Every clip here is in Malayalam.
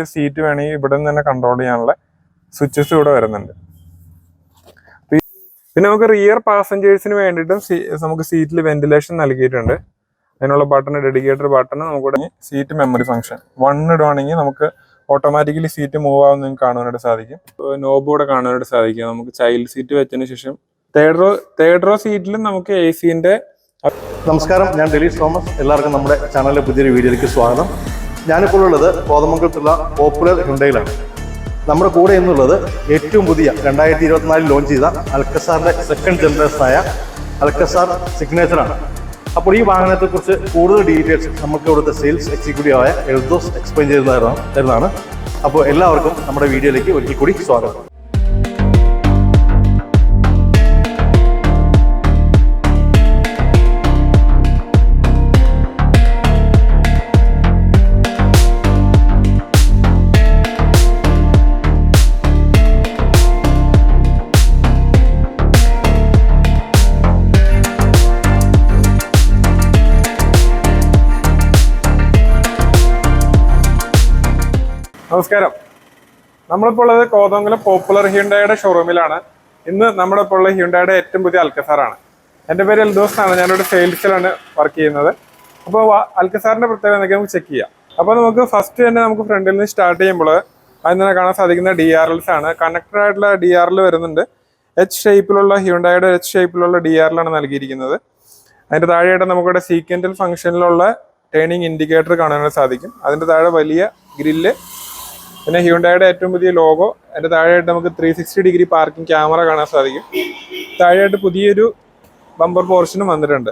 സീറ്റ് വേണമെങ്കിൽ ഇവിടെ നിന്ന് തന്നെ കൺട്രോൾ ചെയ്യാനുള്ള സ്വിച്ചസ് ഇവിടെ വരുന്നുണ്ട്. പിന്നെ നമുക്ക് റിയർ പാസഞ്ചേഴ്സിന് വേണ്ടിയിട്ടും നമുക്ക് സീറ്റിൽ വെന്റിലേഷൻ നൽകിയിട്ടുണ്ട്. അതിനുള്ള ബട്ടൺ, ഡെഡിക്കേറ്റഡ് ബട്ടൺ, നമുക്കിവിടെ സീറ്റ് മെമ്മറി ഫംഗ്ഷൻ 1 ഇടുവാണെങ്കിൽ നമുക്ക് ഓട്ടോമാറ്റിക്കലി സീറ്റ് മൂവ് ആവുന്ന നിങ്ങൾക്ക് കാണാനായിട്ട് സാധിക്കും. നോബ് കൂടെ കാണാനായിട്ട് സാധിക്കും. നമുക്ക് ചൈൽഡ് സീറ്റ് വെച്ചതിന് ശേഷം തേർഡ് റോ സീറ്റിലും നമുക്ക് AC-ന്റെ. നമസ്കാരം, ഞാൻ ഡെലീസ് തോമസ്. എല്ലാവർക്കും നമ്മുടെ ചാനലിലെ പുതിയൊരു വീഡിയോയിലേക്ക് സ്വാഗതം. ഞാനിപ്പോൾ ഉള്ളത് കോതമംഗലത്തുള്ള പോപ്പുലർ ഹ്യുണ്ടായിലാണ്. നമ്മുടെ കൂടെ എന്നുള്ളത് ഏറ്റവും പുതിയ 2024 ലോഞ്ച് ചെയ്ത അൽക്കസാറിന്റെ സെക്കൻഡ് ജനറേഷനായ അൽക്കസാർ സിഗ്നേച്ചറാണ്. അപ്പോൾ ഈ വാഹനത്തെക്കുറിച്ച് കൂടുതൽ ഡീറ്റെയിൽസ് നമുക്ക് ഇവിടുത്തെ സെയിൽസ് എക്സിക്യൂട്ടീവായ എൽദോസ് എക്സ്പ്ലെയിൻ തരുന്നതാണ്. അപ്പോൾ എല്ലാവർക്കും നമ്മുടെ വീഡിയോയിലേക്ക് ഒരിക്കൽ കൂടി സ്വാഗതം. നമസ്കാരം. നമ്മളിപ്പോൾ ഉള്ളത് കോതമംഗലം പോപ്പുലർ ഹ്യുണ്ടായുടെ ഷോറൂമിലാണ്. ഇന്ന് നമ്മുടെ ഇപ്പോൾ ഉള്ള ഹ്യുണ്ടായുടെ ഏറ്റവും പുതിയ അൽക്കസാറാണ്. എൻ്റെ പേര് എൽദോസ് ആണ്. ഞാനൊരു സെയിൽസിലാണ് വർക്ക് ചെയ്യുന്നത്. അപ്പോൾ അൽക്കസാറിൻ്റെ പ്രത്യേകത എന്തൊക്കെ നമുക്ക് ചെക്ക് ചെയ്യാം. അപ്പോൾ നമുക്ക് ഫസ്റ്റ് തന്നെ നമുക്ക് ഫ്രണ്ടിൽ നിന്ന് സ്റ്റാർട്ട് ചെയ്യുമ്പോൾ അതിൽ തന്നെ കാണാൻ സാധിക്കുന്ന DRLs ആണ്. കണക്റ്റഡ് ആയിട്ടുള്ള DRL വരുന്നുണ്ട്. H ഷേപ്പിലുള്ള ഹ്യുണ്ടായുടെ H ഷേപ്പിലുള്ള DRL ആണ് നൽകിയിരിക്കുന്നത്. അതിൻ്റെ താഴെയായിട്ട് നമുക്കിവിടെ സീക്വൻഷ്യൽ ഫംഗ്ഷനിലുള്ള ടേണിംഗ് ഇൻഡിക്കേറ്റർ കാണാനായിട്ട് സാധിക്കും. അതിൻ്റെ താഴെ വലിയ ഗ്രില്ല്, പിന്നെ ഹ്യുണ്ടായുടെ ഏറ്റവും പുതിയ ലോഗോ. അതിൻ്റെ താഴെയായിട്ട് നമുക്ക് 360 ഡിഗ്രി പാർക്കിംഗ് ക്യാമറ കാണാൻ സാധിക്കും. താഴെയായിട്ട് പുതിയൊരു ബമ്പർ പോർഷനും വന്നിട്ടുണ്ട്.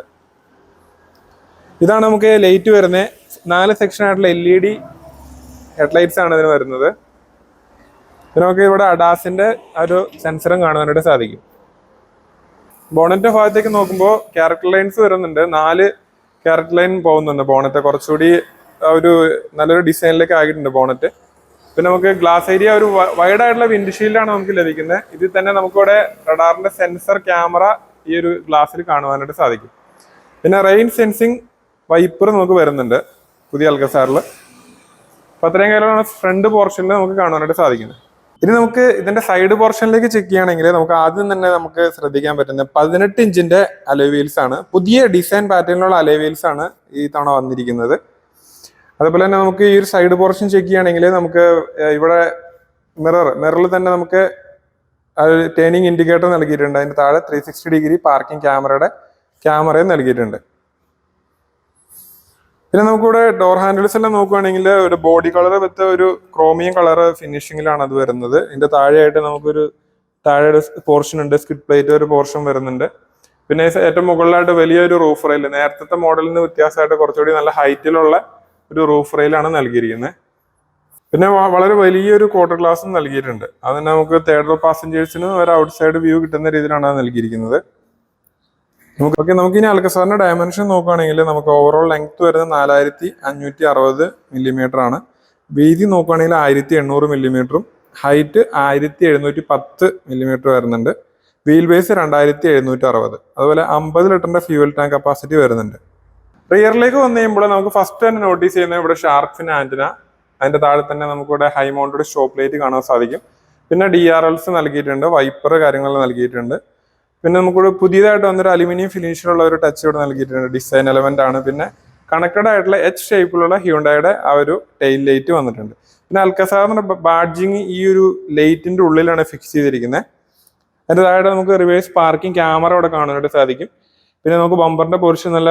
ഇതാണ് നമുക്ക് ലൈറ്റ് വരുന്നത്. 4 സെക്ഷനായിട്ടുള്ള LED ഹെഡ്ലൈറ്റ്സ് ആണ് ഇതിന് വരുന്നത്. പിന്നെ നമുക്ക് ഇവിടെ അഡാസിൻ്റെ ഒരു സെൻസറും കാണാനായിട്ട് സാധിക്കും. ബോണറ്റ് ഭാഗത്തേക്ക് നോക്കുമ്പോൾ ക്യാരക്ടർ ലൈൻസ് വരുന്നുണ്ട്. 4 ക്യാരക്ടർ ലൈൻ പോകുന്നുണ്ട്. ബോണറ്റ് കുറച്ചുകൂടി ഒരു നല്ലൊരു ഡിസൈനിലേക്ക് ആയിട്ടുണ്ട് ബോണറ്റ്. പിന്നെ നമുക്ക് ഗ്ലാസ് ഏരിയ ഒരു വൈഡ് ആയിട്ടുള്ള വിൻഡ്ഷീൽഡാണ് നമുക്ക് ലഭിക്കുന്നത്. ഇതിൽ തന്നെ നമുക്കിവിടെ റഡാറിന്റെ സെൻസർ ക്യാമറ ഈ ഒരു ഗ്ലാസ്സിൽ കാണുവാനായിട്ട് സാധിക്കും. പിന്നെ റെയിൻ സെൻസിങ് വൈപ്പർ നമുക്ക് വരുന്നുണ്ട് പുതിയ അൽക്കസാറിൽ. അപ്പം അത്രയും കാര്യമാണ് ഫ്രണ്ട് പോർഷനിൽ നമുക്ക് കാണുവാനായിട്ട് സാധിക്കുന്നത്. ഇനി നമുക്ക് ഇതിന്റെ സൈഡ് പോർഷനിലേക്ക് ചെക്ക് ചെയ്യുകയാണെങ്കിൽ നമുക്ക് ആദ്യം തന്നെ നമുക്ക് ശ്രദ്ധിക്കാൻ പറ്റുന്നത് 18 ഇഞ്ചിന്റെ അലോയ് വീൽസ് ആണ്. പുതിയ ഡിസൈൻ പാറ്റേണിലുള്ള അലോയ് വീൽസ് ആണ് ഈ തവണ വന്നിരിക്കുന്നത്. അതുപോലെ തന്നെ നമുക്ക് ഈ ഒരു സൈഡ് പോർഷൻ ചെക്ക് ചെയ്യുകയാണെങ്കിൽ നമുക്ക് ഇവിടെ മിററിൽ തന്നെ നമുക്ക് ടേണിംഗ് ഇൻഡിക്കേറ്റർ നൽകിയിട്ടുണ്ട്. അതിൻ്റെ താഴെ 360 ഡിഗ്രി പാർക്കിംഗ് ക്യാമറയും നൽകിയിട്ടുണ്ട്. പിന്നെ നമുക്കിവിടെ ഡോർ ഹാൻഡിൽസ് എല്ലാം നോക്കുകയാണെങ്കിൽ ഒരു ബോഡി കളർ വിത്ത് ഒരു ക്രോമിയം കളർ ഫിനിഷിങ്ങിലാണ് അത് വരുന്നത്. ഇതിൻ്റെ താഴെയായിട്ട് നമുക്കൊരു താഴെ പോർഷൻ ഉണ്ട്, സ്കിഡ് പ്ലേറ്റ് ഒരു പോർഷൻ വരുന്നുണ്ട്. പിന്നെ ഏറ്റവും മുകളിലായിട്ട് വലിയൊരു റൂഫ് റെയിൽ, നേരത്തെ മോഡലിൽ നിന്ന് വ്യത്യാസമായിട്ട് കുറച്ചുകൂടി നല്ല ഹൈറ്റിലുള്ള ഒരു റൂഫ് റെയിലാണ് നൽകിയിരിക്കുന്നത്. പിന്നെ വളരെ വലിയൊരു ക്വാർട്ടർ ഗ്ലാസും നൽകിയിട്ടുണ്ട്. അത് നമുക്ക് തേർഡ് റോ പാസഞ്ചേഴ്സിന് ഒരു ഔട്ട് സൈഡ് വ്യൂ കിട്ടുന്ന രീതിയിലാണ് അത് നൽകിയിരിക്കുന്നത്. നമുക്കിനി അൽക്കസാറിന്റെ ഡയമെൻഷൻ നോക്കുകയാണെങ്കിൽ നമുക്ക് ഓവറോൾ ലെങ്ത് വരുന്നത് 4560 മില്ലിമീറ്റർ ആണ്. വീതി നോക്കുകയാണെങ്കിൽ 1800 മില്ലിമീറ്ററും ഹൈറ്റ് 1710 മില്ലിമീറ്റർ വരുന്നുണ്ട്. Wheel base 2760. അതുപോലെ 50 ലിറ്ററിന്റെ ഫ്യൂവൽ ടാങ്ക് കപ്പാസിറ്റി വരുന്നുണ്ട്. റിയറിലേക്ക് വന്നു കഴിയുമ്പോൾ നമുക്ക് ഫസ്റ്റ് തന്നെ നോട്ടീസ് ചെയ്യുന്നത് ഇവിടെ ഷാർക്ക് ഫിൻ ആന്റിന. അതിന്റെ താഴെ തന്നെ നമുക്കിവിടെ ഹൈ മൗണ്ടഡ് സ്റ്റോപ്പ് ലൈറ്റ് കാണാൻ സാധിക്കും. പിന്നെ DRLs നൽകിയിട്ടുണ്ട്, വൈപ്പർ കാര്യങ്ങൾ നൽകിയിട്ടുണ്ട്. പിന്നെ നമുക്കിവിടെ പുതിയതായിട്ട് വന്നൊരു അലുമിനിയം ഫിനിഷിലുള്ള ഒരു ടച്ച് ഇവിടെ നൽകിയിട്ടുണ്ട്. ഡിസൈൻ എലമെന്റ് ആണ്. പിന്നെ കണക്റ്റഡ് ആയിട്ടുള്ള H ഷേപ്പിലുള്ള ഹ്യുണ്ടായുടെ ആ ഒരു ടെയിൽ ലൈറ്റ് വന്നിട്ടുണ്ട്. പിന്നെ അൽക്കസാറിന്റെ ബാഡ്ജിങ് ഈ ഒരു ലൈറ്റിന്റെ ഉള്ളിലാണ് ഫിക്സ് ചെയ്തിരിക്കുന്നത്. അതിന്റെ താഴെ നമുക്ക് റിവേഴ്സ് പാർക്കിംഗ് ക്യാമറ ഇവിടെ കാണാനായിട്ട് സാധിക്കും. പിന്നെ നമുക്ക് ബമ്പറിന്റെ പോർഷൻ നല്ല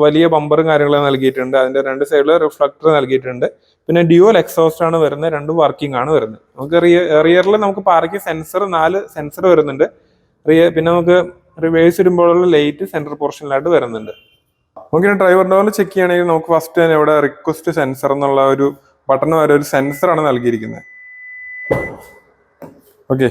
വലിയ ബമ്പറും കാര്യങ്ങളും നൽകിയിട്ടുണ്ട്. അതിന്റെ 2 സൈഡിൽ റിഫ്ലക്ടർ നൽകിയിട്ടുണ്ട്. പിന്നെ ഡ്യുവൽ എക്സോസ്റ്റ് ആണ് വരുന്നത്. 2 വർക്കിംഗ് ആണ് വരുന്നത്. നമുക്ക് റിയറിൽ നമുക്ക് പാർക്കിംഗ് സെൻസർ 4 സെൻസർ വരുന്നുണ്ട്. പിന്നെ നമുക്ക് റിവേഴ്സ് വരുമ്പോഴുള്ള ലൈറ്റ് സെന്റർ പോർഷനിലായിട്ട് വരുന്നുണ്ട്. നമുക്ക് ഡ്രൈവർ ഡോറിൽ ചെക്ക് ചെയ്യുകയാണെങ്കിൽ നമുക്ക് ഫസ്റ്റ് തന്നെ ഇവിടെ റിക്വസ്റ്റ് സെൻസർ എന്നുള്ള ഒരു ബട്ടൺ വരെ ഒരു സെൻസറാണ് നൽകിയിരിക്കുന്നത്. ഓക്കെ,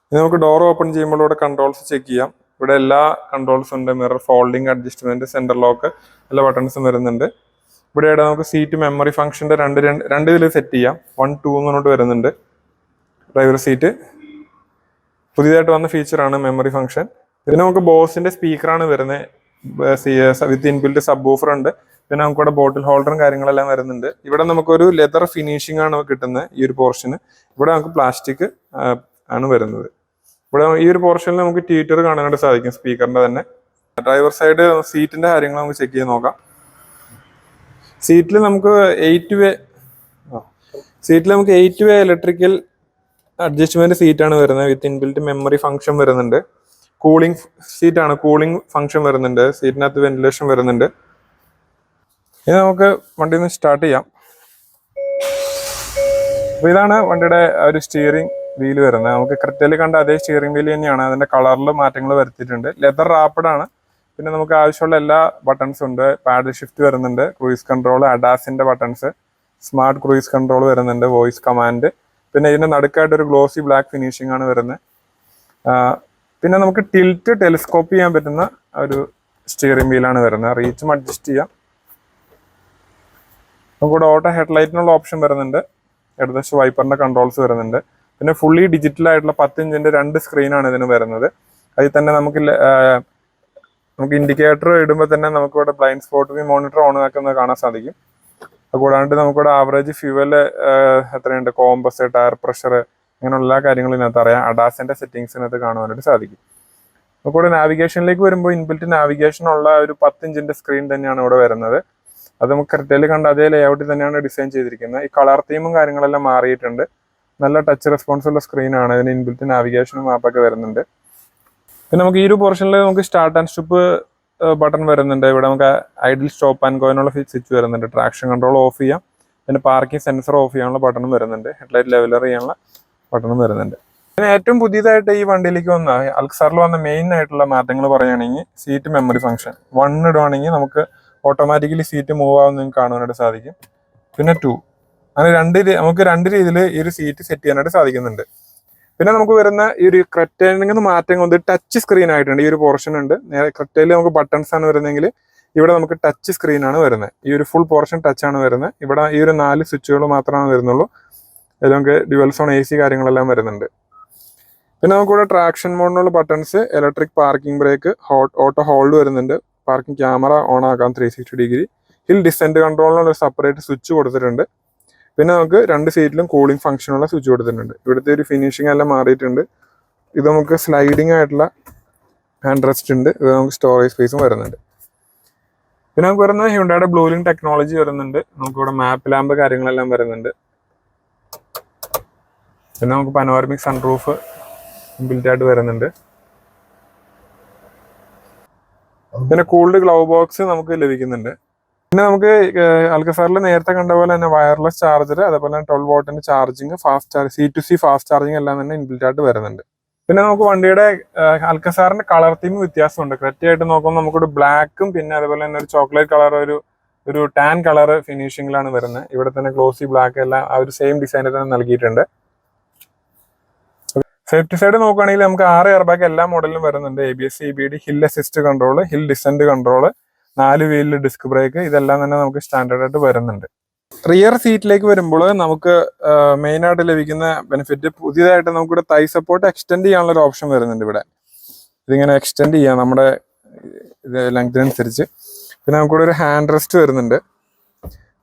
ഇനി നമുക്ക് ഡോർ ഓപ്പൺ ചെയ്യുമ്പോൾ ഇവിടെ കൺട്രോൾസ് ചെക്ക് ചെയ്യാം. ഇവിടെ എല്ലാ കൺട്രോൾസും ഉണ്ട്. Mirror folding, adjustment, centre lock എല്ലാ ബട്ടൺസും വരുന്നുണ്ട്. ഇവിടെ നമുക്ക് സീറ്റ് മെമ്മറി ഫംഗ്ഷന്റെ രണ്ട് ഇതിൽ സെറ്റ് ചെയ്യാം. 1, 2 എന്നോട്ട് വരുന്നുണ്ട്. ഡ്രൈവർ സീറ്റ് പുതിയതായിട്ട് വന്ന ഫീച്ചറാണ് മെമ്മറി ഫംഗ്ഷൻ. ഇതിന് നമുക്ക് ബോസിന്റെ സ്പീക്കറാണ് വരുന്നത്. വിത്ത് ഇൻബിൽറ്റ് സബ് വൂഫർ ഉണ്ട്. പിന്നെ നമുക്കിവിടെ ബോട്ടിൽ ഹോൾഡറും കാര്യങ്ങളെല്ലാം വരുന്നുണ്ട്. ഇവിടെ നമുക്കൊരു ലെതർ ഫിനിഷിംഗ് ആണ് കിട്ടുന്നത് ഈ ഒരു പോർഷന്. ഇവിടെ നമുക്ക് പ്ലാസ്റ്റിക് ആണ് വരുന്നത്. ഇവിടെ ഈ ഒരു പോർഷനിൽ നമുക്ക് ട്വീറ്റർ കാണാനായിട്ട് സാധിക്കും, സ്പീക്കറിന്റെ തന്നെ. ഡ്രൈവർ സൈഡ് സീറ്റിന്റെ കാര്യങ്ങൾ നമുക്ക് ചെക്ക് ചെയ്ത് നോക്കാം. സീറ്റിൽ നമുക്ക് 8 വേ ഇലക്ട്രിക്കൽ അഡ്ജസ്റ്റ്മെന്റ് സീറ്റാണ് വരുന്നത്. വിത്ത് ഇൻബിൽറ്റ് മെമ്മറി ഫംഗ്ഷൻ വരുന്നുണ്ട്. കൂളിംഗ് സീറ്റാണ്, കൂളിംഗ് ഫംഗ്ഷൻ വരുന്നുണ്ട്. സീറ്റിനകത്ത് വെന്റിലേഷൻ വരുന്നുണ്ട്. ഇനി നമുക്ക് വണ്ടി ഒന്ന് സ്റ്റാർട്ട് ചെയ്യാം. അപ്പോൾ ഇതാണ് വണ്ടിയുടെ ഒരു സ്റ്റിയറിംഗ് വീല് വരുന്നത്. നമുക്ക് ക്രെറ്റയിൽ കണ്ട അതേ സ്റ്റിയറിംഗ് വീല് തന്നെയാണ്. അതിന്റെ കളറിൽ മാറ്റങ്ങൾ വരുത്തിയിട്ടുണ്ട്. ലെതർ റാപ്പഡ് ആണ്. പിന്നെ നമുക്ക് ആവശ്യമുള്ള എല്ലാ ബട്ടൺസും ഉണ്ട്. പാഡിൽ ഷിഫ്റ്റ് വരുന്നുണ്ട്, ക്രൂയിസ് കൺട്രോൾ, അഡാസിന്റെ ബട്ടൺസ്, സ്മാർട്ട് ക്രൂയിസ് കൺട്രോൾ വരുന്നുണ്ട്, വോയിസ് കമാൻഡ്. പിന്നെ ഇതിന്റെ നടുക്കായിട്ട് ഒരു ഗ്ലോസി ബ്ലാക്ക് ഫിനിഷിംഗ് ആണ് വരുന്നത്. പിന്നെ നമുക്ക് ടിൽറ്റ് ടെലിസ്കോപ്പ് ചെയ്യാൻ പറ്റുന്ന ഒരു സ്റ്റിയറിംഗ് വീലാണ് വരുന്നത്. റീച്ചും അഡ്ജസ്റ്റ് ചെയ്യാം. നമുക്കിവിടെ ഓട്ടോ ഹെഡ്ലൈറ്റിനുള്ള ഓപ്ഷൻ വരുന്നുണ്ട്. ഇടതുവശം വൈപ്പറിന്റെ കൺട്രോൾസ് വരുന്നുണ്ട്. പിന്നെ ഫുള്ളി ഡിജിറ്റൽ ആയിട്ടുള്ള 10 ഇഞ്ചിന്റെ 2 സ്ക്രീനാണ് ഇതിന് വരുന്നത്. അതിൽ തന്നെ നമുക്ക് ഇൻഡിക്കേറ്റർ ഇടുമ്പോൾ തന്നെ നമുക്കിവിടെ ബ്ലൈൻഡ് സ്പോട്ട് മോണിറ്റർ ഓൺ ആക്കുന്നത് കാണാൻ സാധിക്കും. അതുകൂടാണ്ട് നമുക്കിവിടെ ആവറേജ് ഫ്യൂവൽ എത്രയുണ്ട്, കോമ്പസ്, ടയർ പ്രഷർ, അങ്ങനെയുള്ള എല്ലാ കാര്യങ്ങളും ഇതിനകത്ത് അറിയാം. അഡാസിന്റെ സെറ്റിംഗ്സിനകത്ത് കാണുവാനായിട്ട് സാധിക്കും. നമുക്കിവിടെ നാവിഗേഷനിലേക്ക് വരുമ്പോൾ ഇൻബിൽറ്റ് നാവിഗേഷൻ ഉള്ള ഒരു 10 ഇഞ്ചിന്റെ സ്ക്രീൻ തന്നെയാണ് ഇവിടെ വരുന്നത്. അത് നമുക്ക് ക്രെറ്റയിൽ കണ്ട അതേ ലേഔട്ടിൽ തന്നെയാണ് ഡിസൈൻ ചെയ്തിരിക്കുന്നത്. ഈ കളർ തീമും കാര്യങ്ങളെല്ലാം മാറിയിട്ടുണ്ട്. നല്ല ടച്ച് റെസ്പോൺസ് ഉള്ള സ്ക്രീനാണ്. ഇതിന് ഇൻബിൽറ്റ് നാവിഗേഷനും മാപ്പൊക്കെ വരുന്നുണ്ട്. പിന്നെ നമുക്ക് ഈ ഒരു പോർഷനിൽ നമുക്ക് സ്റ്റാർട്ട് ആൻഡ് സ്റ്റോപ്പ് ബട്ടൺ വരുന്നുണ്ട്. ഇവിടെ നമുക്ക് ഐഡിൽ സ്റ്റോപ്പ് ആൻഡ് ഗോ എന്നുള്ള സ്വിച്ച് വരുന്നുണ്ട്. ട്രാക്ഷൻ കൺട്രോൾ ഓഫ് ചെയ്യാം. പിന്നെ പാർക്കിംഗ് സെൻസർ ഓഫ് ചെയ്യാനുള്ള ബട്ടണും വരുന്നുണ്ട്. ഹെഡ്ലൈറ്റ് ലെവലർ ചെയ്യാനുള്ള ബട്ടണും വരുന്നുണ്ട്. പിന്നെ ഏറ്റവും പുതിയതായിട്ട് ഈ വണ്ടിയിലേക്ക് വന്ന അൽക്സാറിൽ വന്ന മെയിൻ ആയിട്ടുള്ള മാറ്റങ്ങൾ പറയുകയാണെങ്കിൽ സീറ്റ് മെമ്മറി ഫംഗ്ഷൻ 1 ഇടുവാണെങ്കിൽ നമുക്ക് ഓട്ടോമാറ്റിക്കലി സീറ്റ് മൂവ് ആവുന്ന നിങ്ങൾക്ക് കാണുവാനായിട്ട് സാധിക്കും. പിന്നെ 2 അങ്ങനെ നമുക്ക് 2 രീതിയിൽ ഈ ഒരു സീറ്റ് സെറ്റ് ചെയ്യാനായിട്ട് സാധിക്കുന്നുണ്ട്. പിന്നെ നമുക്ക് വരുന്ന ഈ ഒരു ക്രെറ്റയിൽ നിന്ന് മാറ്റം കൊണ്ട് ടച്ച് സ്ക്രീൻ ആയിട്ടുണ്ട്. ഈ ഒരു പോർഷൻ ഉണ്ട്. നേരെ ക്രെറ്റയിൽ നമുക്ക് ബട്ടൺസ് ആണ് വരുന്നതെങ്കിൽ ഇവിടെ നമുക്ക് ടച്ച് സ്ക്രീനാണ് വരുന്നത്. ഈ ഒരു ഫുൾ പോർഷൻ ടച്ച് ആണ് വരുന്നത്. ഇവിടെ ഈ ഒരു 4 സ്വിച്ചുകൾ മാത്രമേ വരുന്നുള്ളൂ. അതിൽ നമുക്ക് ഡ്യുവൽ സോൺ AC കാര്യങ്ങളെല്ലാം വരുന്നുണ്ട്. പിന്നെ നമുക്കിവിടെ ട്രാക്ഷൻ മോഡിനുള്ള buttons, electric parking brake, auto hold വരുന്നുണ്ട്. പാർക്കിംഗ് ക്യാമറ ഓൺ ആക്കാം 360 ഡിഗ്രി. ഹിൽ ഡിസെൻറ്റ് കൺട്രോളിനുള്ള ഒരു സെപ്പറേറ്റ് സ്വിച്ച് കൊടുത്തിട്ടുണ്ട്. പിന്നെ നമുക്ക് 2 സീറ്റിലും കൂളിംഗ് ഫംഗ്ഷനുള്ള സ്വിച്ച് കൊടുത്തിട്ടുണ്ട്. ഇവിടുത്തെ ഒരു ഫിനിഷിംഗ് എല്ലാം മാറിയിട്ടുണ്ട്. ഇത് നമുക്ക് സ്ലൈഡിംഗ് ആയിട്ടുള്ള ഹാൻഡ് റെസ്റ്റ് ഉണ്ട്. ഇത് നമുക്ക് സ്റ്റോറേജ് സ്പേസും വരുന്നുണ്ട്. പിന്നെ നമുക്ക് വരുന്ന ഹ്യുണ്ടായുടെ ബ്ലൂലിംഗ് ടെക്നോളജി വരുന്നുണ്ട്. നമുക്കിവിടെ മാപ്പ് ലാമ്പ് കാര്യങ്ങളെല്ലാം വരുന്നുണ്ട്. പിന്നെ നമുക്ക് പനോരമിക് സൺറൂഫ് ബിൽറ്റ് ആയിട്ട് വരുന്നുണ്ട്. പിന്നെ കൂൾഡ് ഗ്ലൗ ബോക്സ് നമുക്ക് ലഭിക്കുന്നുണ്ട്. പിന്നെ നമുക്ക് അൽക്കസാറിൽ നേരത്തെ കണ്ട പോലെ തന്നെ വയർലെസ് ചാർജർ, അതേപോലെ തന്നെ 12 വോട്ടിന്റെ charging, fast charge, C2C fast charging എല്ലാം തന്നെ ഇൻബിൽറ്റ് ആയിട്ട് വരുന്നുണ്ട്. പിന്നെ നമുക്ക് വണ്ടിയുടെ അൽക്കസാറിന്റെ കളർ തീം വ്യത്യാസമുണ്ട്. കറക്റ്റായിട്ട് നോക്കുമ്പോൾ നമുക്കൊരു ബ്ലാക്കും പിന്നെ അതേപോലെ തന്നെ ഒരു ചോക്ലേറ്റ് കളർ, ഒരു ടാൻ കളർ ഫിനിഷിംഗിലാണ് വരുന്നത്. ഇവിടെ തന്നെ ഗ്ലോസി ബ്ലാക്ക് എല്ലാം ആ ഒരു സെയിം ഡിസൈനിൽ തന്നെ നൽകിയിട്ടുണ്ട്. സേഫ്റ്റി സൈഡ് നോക്കുകയാണെങ്കിൽ നമുക്ക് 6 എയർ ബാഗ് എല്ലാ മോഡലിലും വരുന്നുണ്ട്. ABS, EBD, hill assist control, hill descent control, 4 വീലിൽ ഡിസ്ക് ബ്രേക്ക്, ഇതെല്ലാം തന്നെ നമുക്ക് സ്റ്റാൻഡേർഡ് ആയിട്ട് വരുന്നുണ്ട്. റിയർ സീറ്റിലേക്ക് വരുമ്പോൾ നമുക്ക് മെയിൻ ആയിട്ട് ലഭിക്കുന്ന ബെനിഫിറ്റ്, പുതിയതായിട്ട് നമുക്കിവിടെ തൈ സപ്പോർട്ട് എക്സ്റ്റെൻഡ് ചെയ്യാനുള്ള ഒരു ഓപ്ഷൻ വരുന്നുണ്ട്. ഇവിടെ ഇതിങ്ങനെ എക്സ്റ്റെൻഡ് ചെയ്യാം നമ്മുടെ ലെങ്തിനനുസരിച്ച്. പിന്നെ നമുക്കിവിടെ ഒരു ഹാൻഡ് റെസ്റ്റ് വരുന്നുണ്ട്.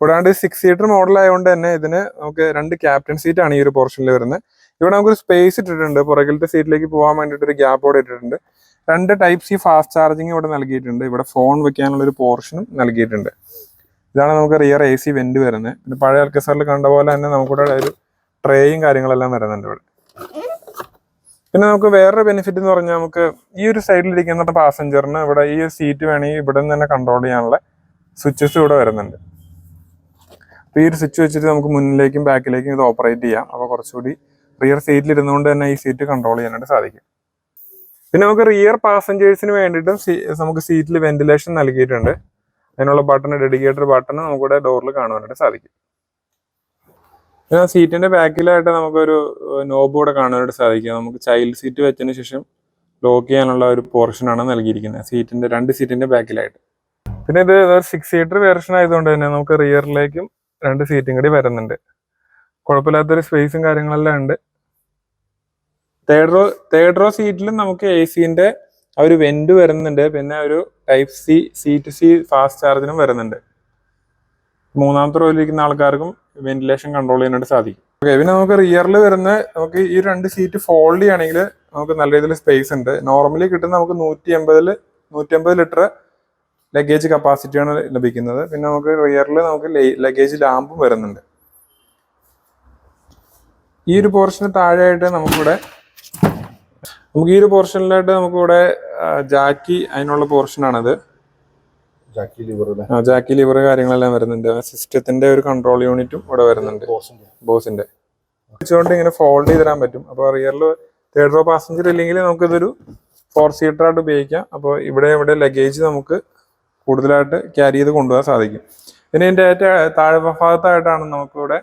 കൂടാണ്ട് 6 സീറ്റർ മോഡൽ ആയതുകൊണ്ട് തന്നെ ഇതിന് നമുക്ക് 2 ക്യാപ്റ്റൻ സീറ്റാണ് ഈ ഒരു പോർഷനിൽ വരുന്നത്. ഇവിടെ നമുക്കൊരു സ്പേസ് ഇട്ടിട്ടുണ്ട്. പുറകിലത്തെ സീറ്റിലേക്ക് പോകാൻ വേണ്ടിയിട്ട് ഒരു ഗ്യാപ്പ് ഇവിടെ ഇട്ടിട്ടുണ്ട്. 2 Type-C ഫാസ്റ്റ് ചാർജിങ് ഇവിടെ നൽകിയിട്ടുണ്ട്. ഇവിടെ ഫോൺ വെക്കാനുള്ള ഒരു പോർഷനും നൽകിയിട്ടുണ്ട്. ഇതാണ് നമുക്ക് റിയർ AC വെന്റ് വരുന്നത്. പിന്നെ പഴയ അൽക്കസാറിൽ കണ്ട പോലെ തന്നെ നമുക്കിവിടെ ഒരു ട്രേയും കാര്യങ്ങളെല്ലാം വരുന്നുണ്ട് ഇവിടെ. പിന്നെ നമുക്ക് വേറൊരു ബെനിഫിറ്റ് എന്ന് പറഞ്ഞാൽ നമുക്ക് ഈ ഒരു സൈഡിലിരിക്കുന്ന പാസഞ്ചറിന് ഇവിടെ ഈ ഒരു സീറ്റ് വേണമെങ്കിൽ ഇവിടെ നിന്ന് തന്നെ കൺട്രോൾ ചെയ്യാനുള്ള സ്വിച്ചസ് ഇവിടെ വരുന്നുണ്ട്. അപ്പോൾ ഈ ഒരു സ്വിച്ച് വെച്ചിട്ട് നമുക്ക് മുന്നിലേക്കും ബാക്കിലേക്കും ഇത് ഓപ്പറേറ്റ് ചെയ്യാം. അപ്പോൾ കുറച്ചുകൂടി റിയർ സീറ്റിൽ ഇരുന്നുകൊണ്ട് തന്നെ ഈ സീറ്റ് കൺട്രോൾ ചെയ്യാനായിട്ട് സാധിക്കും. പിന്നെ നമുക്ക് റിയർ പാസഞ്ചേഴ്സിന് വേണ്ടിയിട്ടും നമുക്ക് സീറ്റിൽ വെന്റിലേഷൻ നൽകിയിട്ടുണ്ട്. അതിനുള്ള ബട്ടൺ, ഡെഡിക്കേറ്റഡ് ബട്ടൺ നമുക്കിവിടെ ഡോറിൽ കാണുവാനായിട്ട് സാധിക്കും. പിന്നെ സീറ്റിന്റെ ബാക്കിലായിട്ട് നമുക്കൊരു നോബ് കൂടെ കാണാനായിട്ട് സാധിക്കും. നമുക്ക് ചൈൽഡ് സീറ്റ് വെച്ചതിന് ശേഷം ലോക്ക് ചെയ്യാനുള്ള ഒരു പോർഷനാണ് നൽകിയിരിക്കുന്നത് സീറ്റിന്റെ 2 സീറ്റിന്റെ ബാക്കിലായിട്ട്. പിന്നെ ഇത് 6 സീറ്റർ വേർഷൻ ആയതുകൊണ്ട് തന്നെ നമുക്ക് റിയറിലേക്കും 2 സീറ്റും കൂടി വരുന്നുണ്ട്. കുഴപ്പമില്ലാത്തൊരു സ്പേസും കാര്യങ്ങളെല്ലാം ഉണ്ട്. തേർഡ് റോ സീറ്റിലും നമുക്ക് AC-ന്റെ ആ ഒരു വെന്റ് വരുന്നുണ്ട്. പിന്നെ ഒരു Type-C, C2C ഫാസ്റ്റ് ചാർജിനും വരുന്നുണ്ട്. മൂന്നാമത്തെ റോയിലിരിക്കുന്ന ആൾക്കാർക്കും വെന്റിലേഷൻ കൺട്രോൾ ചെയ്യാനായിട്ട് സാധിക്കും. ഓക്കെ, പിന്നെ നമുക്ക് റിയറിൽ വരുന്ന നമുക്ക് ഈ 2 സീറ്റ് ഫോൾഡ് ചെയ്യുകയാണെങ്കിൽ നമുക്ക് നല്ല രീതിയിൽ സ്പേസ് ഉണ്ട്. നോർമലി കിട്ടുന്ന നമുക്ക് 150 ലിറ്റർ ലഗേജ് കപ്പാസിറ്റിയാണ് ലഭിക്കുന്നത്. പിന്നെ നമുക്ക് റിയറിൽ നമുക്ക് ലഗേജ് ലാമ്പും വരുന്നുണ്ട്. ഈ ഒരു പോർഷന് താഴെയായിട്ട് നമുക്കിവിടെ ഈ ഒരു പോർഷനിലായിട്ട് നമുക്കിവിടെ ജാക്കി അതിനുള്ള പോർഷനാണത്. ജാക്കി ലിവർ കാര്യങ്ങളെല്ലാം വരുന്നുണ്ട്. സിസ്റ്റത്തിന്റെ ഒരു കൺട്രോൾ യൂണിറ്റും ഇവിടെ വരുന്നുണ്ട് ബോസിന്റെ. വെച്ചുകൊണ്ട് ഇങ്ങനെ ഫോൾഡ് ചെയ്ത് തരാൻ പറ്റും. അപ്പോൾ റിയറിൽ 3rd റോ പാസഞ്ചർ ഇല്ലെങ്കിൽ നമുക്കിതൊരു 4 സീറ്ററായിട്ട് ഉപയോഗിക്കാം. അപ്പോൾ ഇവിടെ ലഗേജ് നമുക്ക് കൂടുതലായിട്ട് ക്യാരി ചെയ്ത് കൊണ്ടുപോകാൻ സാധിക്കും. പിന്നെ ഇതിന്റെ ഏറ്റവും താഴെ ഭാഗത്തായിട്ടാണ് നമുക്കിവിടെ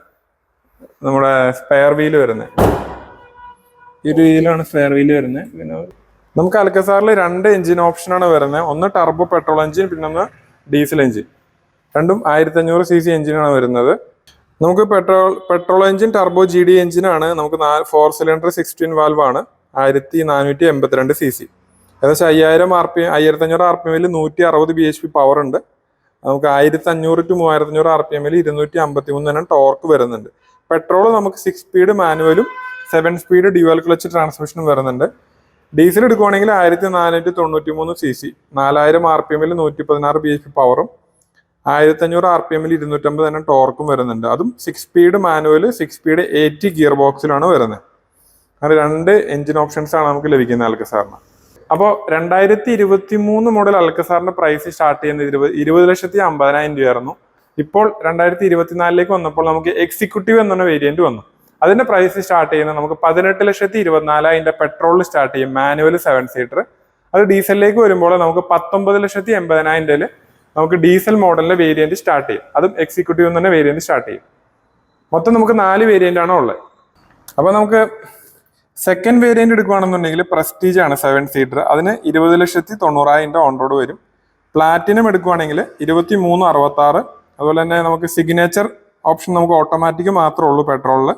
നമ്മുടെ സ്പെയർ വീല് വരുന്നത്. ഈ ഒരു വീലാണ് സ്പെയർ വീല് വരുന്നത്. പിന്നെ നമുക്ക് അൽക്കസാറിൽ 2 എഞ്ചിൻ ഓപ്ഷനാണ് വരുന്നത്. ഒന്ന് ടർബോ പെട്രോൾ എഞ്ചിൻ, പിന്നെ ഒന്ന് ഡീസൽ എഞ്ചിൻ. രണ്ടും 1500 cc എഞ്ചിനാണ് വരുന്നത്. നമുക്ക് പെട്രോൾ എഞ്ചിൻ ടർബോ GD എഞ്ചിനാണ്. നമുക്ക് 4 സിലിണ്ടർ 16 വാൽവ് ആണ്. 1482 cc. ഏകദേശം 5500 RPM 160 bhp പവർ ഉണ്ട്. നമുക്ക് 1500 to 3500 RPM 253 ടോർക്ക് വരുന്നുണ്ട്. പെട്രോൾ നമുക്ക് 6 സ്പീഡ് മാനുവലും 7 സ്പീഡ് ഡ്യുവൽ ക്ലച്ച് ട്രാൻസ്മിഷനും വരുന്നുണ്ട്. ഡീസൽ എടുക്കുവാണെങ്കിൽ 1493 cc, 4000 RPM 116 bhp പവറും 1500 RPM 250 ടോർക്കും വരുന്നുണ്ട്. അതും 6 സ്പീഡ് മാനുവൽ 6 സ്പീഡ് 80 ഗിയർ ബോക്സിലാണ് വരുന്നത്. അങ്ങനെ 2 എഞ്ചിൻ ഓപ്ഷൻസ് ആണ് നമുക്ക് ലഭിക്കുന്നത് അൽക്കസാറിന്. അപ്പോൾ 2023 മോഡൽ അൽക്കസാറിന്റെ പ്രൈസ് സ്റ്റാർട്ട് ചെയ്യുന്നത് 20,50,000 രൂപയായിരുന്നു. ഇപ്പോൾ 2024 വന്നപ്പോൾ നമുക്ക് എക്സിക്യൂട്ടീവ് എന്ന വേരിയന്റ് വന്നു. അതിന്റെ പ്രൈസ് സ്റ്റാർട്ട് ചെയ്യുന്നത് നമുക്ക് 18,24,000 പെട്രോളിൽ സ്റ്റാർട്ട് ചെയ്യും, മാനുവൽ 7 സീറ്റർ. അത് ഡീസലിലേക്ക് വരുമ്പോൾ നമുക്ക് 19,80,000 നമുക്ക് ഡീസൽ മോഡലിന്റെ വേരിയന്റ് സ്റ്റാർട്ട് ചെയ്യും. അതും എക്സിക്യൂട്ടീവ് തന്നെ വേരിയന്റ് സ്റ്റാർട്ട് ചെയ്യും. മൊത്തം നമുക്ക് 4 വേരിയന്റ് ആണ് ഉള്ളത്. അപ്പോൾ നമുക്ക് സെക്കൻഡ് വേരിയന്റ് എടുക്കുകയാണെന്നുണ്ടെങ്കിൽ പ്രസ്റ്റീജ് ആണ് 7 സീറ്റർ. അതിന് 20,90,000 ഓൺ റോഡ് വരും. പ്ലാറ്റിനം എടുക്കുകയാണെങ്കിൽ 23,66. അതുപോലെ തന്നെ നമുക്ക് സിഗ്നേച്ചർ ഓപ്ഷൻ നമുക്ക് ഓട്ടോമാറ്റിക് മാത്രമേ ഉള്ളൂ പെട്രോളിൽ.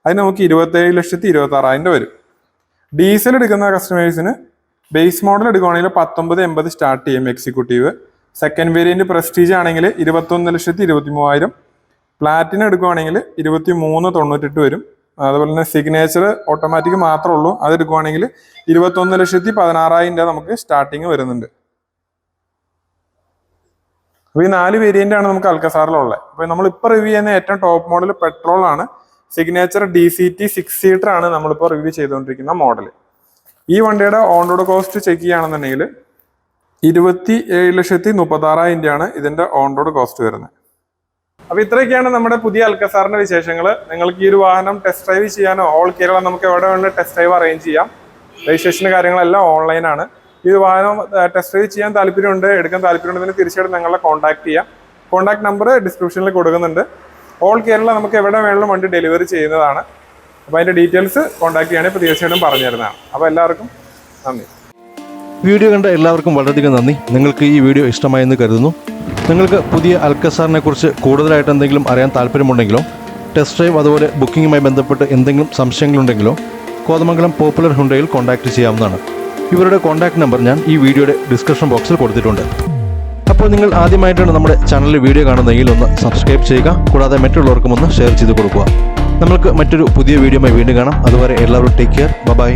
അതിന് നമുക്ക് 27,26,000 വരും. ഡീസൽ എടുക്കുന്ന കസ്റ്റമേഴ്സിന് ബേസ് മോഡൽ എടുക്കുകയാണെങ്കിൽ 19,80 സ്റ്റാർട്ട് ചെയ്യും എക്സിക്യൂട്ടീവ്. സെക്കൻഡ് വേരിയന്റ് പ്രസ്റ്റീജ് ആണെങ്കിൽ 21,23,000. പ്ലാറ്റിനം എടുക്കുകയാണെങ്കിൽ 23,98 വരും. അതുപോലെ തന്നെ സിഗ്നേച്ചർ ഓട്ടോമാറ്റിക് മാത്രമേ ഉള്ളൂ. അത് എടുക്കുകയാണെങ്കിൽ 21,16,000 നമുക്ക് സ്റ്റാർട്ടിങ് വരുന്നുണ്ട്. അപ്പോൾ ഈ 4 വേരിയന്റ് ആണ് നമുക്ക് അൽക്കസാറിലുള്ളത്. അപ്പോൾ നമ്മളിപ്പോൾ റിവ്യൂ ചെയ്യുന്ന ഏറ്റവും ടോപ്പ് മോഡൽ പെട്രോൾ ആണ്. സിഗ്നേച്ചർ DCT 6 സീറ്റർ ആണ് നമ്മളിപ്പോൾ റിവ്യൂ ചെയ്തുകൊണ്ടിരിക്കുന്ന മോഡൽ. ഈ വണ്ടിയുടെ ഓൺ റോഡ് കോസ്റ്റ് ചെക്ക് ചെയ്യുകയാണെന്നുണ്ടെങ്കിൽ 27,36,000 ആണ് ഇതിന്റെ ഓൺ റോഡ് കോസ്റ്റ് വരുന്നത്. അപ്പോൾ ഇത്രയൊക്കെയാണ് നമ്മുടെ പുതിയ അൽക്കസാറിന്റെ വിശേഷങ്ങൾ. നിങ്ങൾക്ക് ഈ ഒരു വാഹനം ടെസ്റ്റ് ഡ്രൈവ് ചെയ്യാനോ ഓൾ കേരള നമുക്ക് എവിടെ വേണമെങ്കിലും ടെസ്റ്റ് ഡ്രൈവ് അറേഞ്ച് ചെയ്യാം. രജിസ്ട്രേഷൻ കാര്യങ്ങളെല്ലാം ഓൺലൈനാണ്. ഈ വാഹനം ടെസ്റ്റ് ഡ്രൈവ് ചെയ്യാൻ താല്പര്യമുണ്ട്, എടുക്കാൻ താല്പര്യമുണ്ടെങ്കിൽ തീർച്ചയായിട്ടും ഞങ്ങളെ കോൺടാക്ട് ചെയ്യാം. കോൺടാക്ട് നമ്പർ ഡിസ്ക്രിപ്ഷനിൽ കൊടുക്കുന്നുണ്ട്. ഓൾ കേരള നമുക്ക് എവിടെ വേണമെങ്കിലും വണ്ടി ഡെലിവറി ചെയ്യുന്നതാണ്. അപ്പോൾ അതിൻ്റെ ഡീറ്റെയിൽസ് കോൺടാക്ട് ചെയ്യുകയാണെങ്കിൽ ഇപ്പോൾ തീർച്ചയായിട്ടും പറഞ്ഞു തരുന്നതാണ്. അപ്പോൾ എല്ലാവർക്കും നന്ദി. വീഡിയോ കണ്ട എല്ലാവർക്കും വളരെയധികം നന്ദി. നിങ്ങൾക്ക് ഈ വീഡിയോ ഇഷ്ടമായെന്ന് കരുതുന്നു. നിങ്ങൾക്ക് പുതിയ അൽക്കസാറിനെ കുറിച്ച് കൂടുതലായിട്ട് എന്തെങ്കിലും അറിയാൻ താല്പര്യമുണ്ടെങ്കിലോ ടെസ്റ്റ് ഡ്രൈവ് അതുപോലെ ബുക്കിങ്ങുമായി ബന്ധപ്പെട്ട് എന്തെങ്കിലും സംശയങ്ങളുണ്ടെങ്കിലോ കോതമംഗലം പോപ്പുലർ ഹുണ്ടയിൽ കോൺടാക്ട് ചെയ്യാവുന്നതാണ്. ഇവരുടെ കോൺടാക്ട് നമ്പർ ഞാൻ ഈ വീഡിയോയുടെ ഡിസ്ക്രിപ്ഷൻ ബോക്സിൽ കൊടുത്തിട്ടുണ്ട്. അപ്പോൾ നിങ്ങൾ ആദ്യമായിട്ടാണ് നമ്മുടെ ചാനലിൽ വീഡിയോ കാണുന്നതെങ്കിൽ ഒന്ന് സബ്സ്ക്രൈബ് ചെയ്യുക. കൂടാതെ മറ്റുള്ളവർക്കും ഒന്ന് ഷെയർ ചെയ്ത് കൊടുക്കുക. നമുക്ക് മറ്റൊരു പുതിയ വീഡിയോയുമായി വീണ്ടും കാണാം. അതുവരെ എല്ലാവരും ടേക്ക് കെയർ. ബൈ.